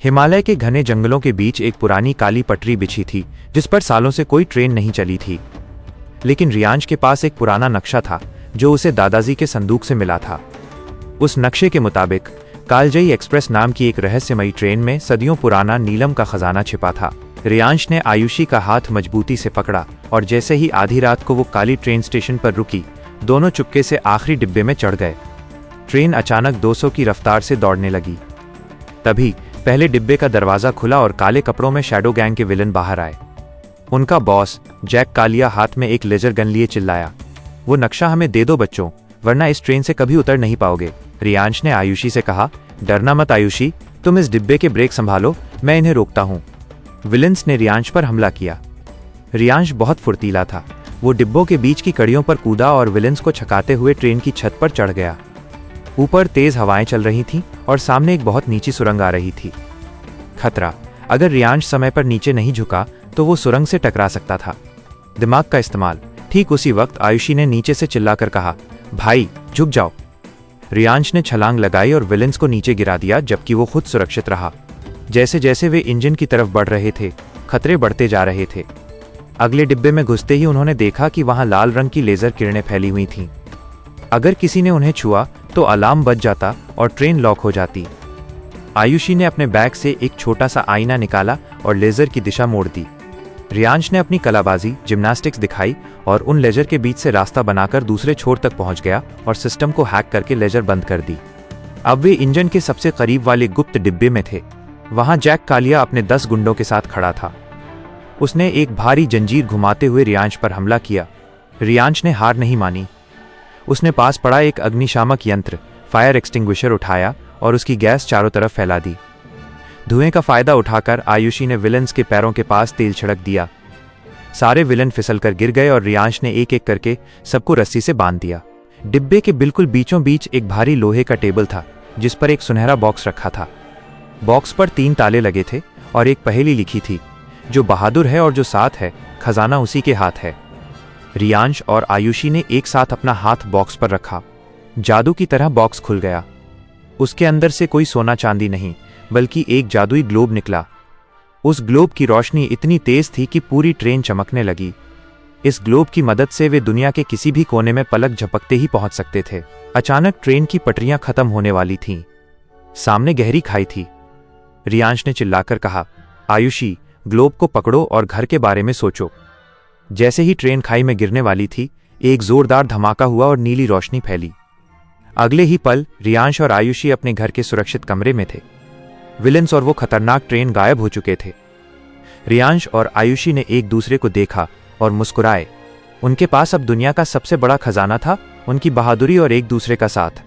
हिमालय के घने जंगलों के बीच एक पुरानी काली पटरी बिछी थी जिस पर सालों से कोई ट्रेन नहीं चली थी। लेकिन रियांश के पास एक पुराना नक्शा था जो उसे दादाजी के संदूक से मिला था। उस नक्शे के मुताबिक कालजयी एक्सप्रेस नाम की एक रहस्यमयी ट्रेन में सदियों पुराना नीलम का खजाना छिपा था। रियांश ने आयुषी का हाथ मजबूती से पकड़ा और जैसे ही आधी रात को वो काली ट्रेन स्टेशन पर रुकी, दोनों चुपके से आखिरी डिब्बे में चढ़ गए। ट्रेन अचानक 200 की रफ्तार से दौड़ने लगी। तभी पहले डिब्बे का दरवाजा खुला और काले कपड़ों में शैडो गैंग के विलन बाहर आए। उनका बॉस जैक कालिया हाथ में एक लेजर गन लिए चिल्लाया, वो नक्शा हमें दे दो बच्चों, वरना इस ट्रेन से कभी उतर नहीं पाओगे। रियांश ने आयुषी से कहा, डरना मत आयुषी, तुम इस डिब्बे के ब्रेक संभालो, मैं इन्हें रोकता हूँ। विलन्स ने रियांश पर हमला किया। रियांश बहुत फुर्तीला था। वो डिब्बों के बीच की कड़ियों पर कूदा और विलन्स को छकाते हुए ट्रेन की छत पर चढ़ गया। ऊपर तेज हवाएं चल रही थीं और सामने एक बहुत नीची सुरंग आ रही थी। खतरा, अगर रियांश समय पर नीचे नहीं झुका तो वो सुरंग से टकरा सकता था। दिमाग का इस्तेमाल। ठीक उसी वक्त आयुषी ने नीचे से चिल्लाकर कहा, भाई झुक जाओ। रियांश ने छलांग लगाई और विलन्स को नीचे गिरा दिया, जबकि वो खुद सुरक्षित रहा। जैसे जैसे वे इंजन की तरफ बढ़ रहे थे, खतरे बढ़ते जा रहे थे। अगले डिब्बे में घुसते ही उन्होंने देखा कि वहां लाल रंग की लेजर किरणें फैली हुई थीं। अगर किसी ने उन्हें छुआ तो अलार्म बज जाता और ट्रेन लॉक हो जाती। आयुषी ने अपने बैग से एक छोटा सा आईना निकाला और लेजर की दिशा मोड़ दी। रियांश ने अपनी कलाबाजी जिम्नास्टिक्स दिखाई और उन लेजर के बीच से रास्ता बनाकर दूसरे छोर तक पहुंच गया और सिस्टम को हैक करके लेजर बंद कर दी। अब वे इंजन के सबसे करीब वाले गुप्त डिब्बे में थे। वहां जैक कालिया अपने 10 गुंडों के साथ खड़ा था। उसने एक भारी जंजीर घुमाते हुए रियांश पर हमला किया। रियांश ने हार नहीं मानी। उसने पास पड़ा एक अग्निशामक यंत्र फायर एक्सटिंग्विशर उठाया और उसकी गैस चारों तरफ फैला दी। धुएं का फायदा उठाकर आयुषी ने विलन्स के पैरों के पास तेल छिड़क दिया। सारे विलन फिसलकर गिर गए और रियांश ने एक एक करके सबको रस्सी से बांध दिया। डिब्बे के बिल्कुल बीचों बीच एक भारी लोहे का टेबल था जिस पर एक सुनहरा बॉक्स रखा था। बॉक्स पर 3 ताले लगे थे और एक पहेली लिखी थी, जो बहादुर है और जो साथ है, खजाना उसी के हाथ है। रियांश और आयुषी ने एक साथ अपना हाथ बॉक्स पर रखा। जादू की तरह बॉक्स खुल गया। उसके अंदर से कोई सोना चांदी नहीं, बल्कि एक जादुई ग्लोब निकला। उस ग्लोब की रोशनी इतनी तेज थी कि पूरी ट्रेन चमकने लगी। इस ग्लोब की मदद से वे दुनिया के किसी भी कोने में पलक झपकते ही पहुंच सकते थे। अचानक ट्रेन की पटरियां खत्म होने वाली थीं। सामने गहरी खाई थी। रियांश ने चिल्लाकर कहा, आयुषी, ग्लोब को पकड़ो और घर के बारे में सोचो। जैसे ही ट्रेन खाई में गिरने वाली थी, एक जोरदार धमाका हुआ और नीली रोशनी फैली। अगले ही पल रियांश और आयुषी अपने घर के सुरक्षित कमरे में थे। विलन्स और वो खतरनाक ट्रेन गायब हो चुके थे। रियांश और आयुषी ने एक दूसरे को देखा और मुस्कुराए। उनके पास अब दुनिया का सबसे बड़ा खजाना था, उनकी बहादुरी और एक दूसरे का साथ।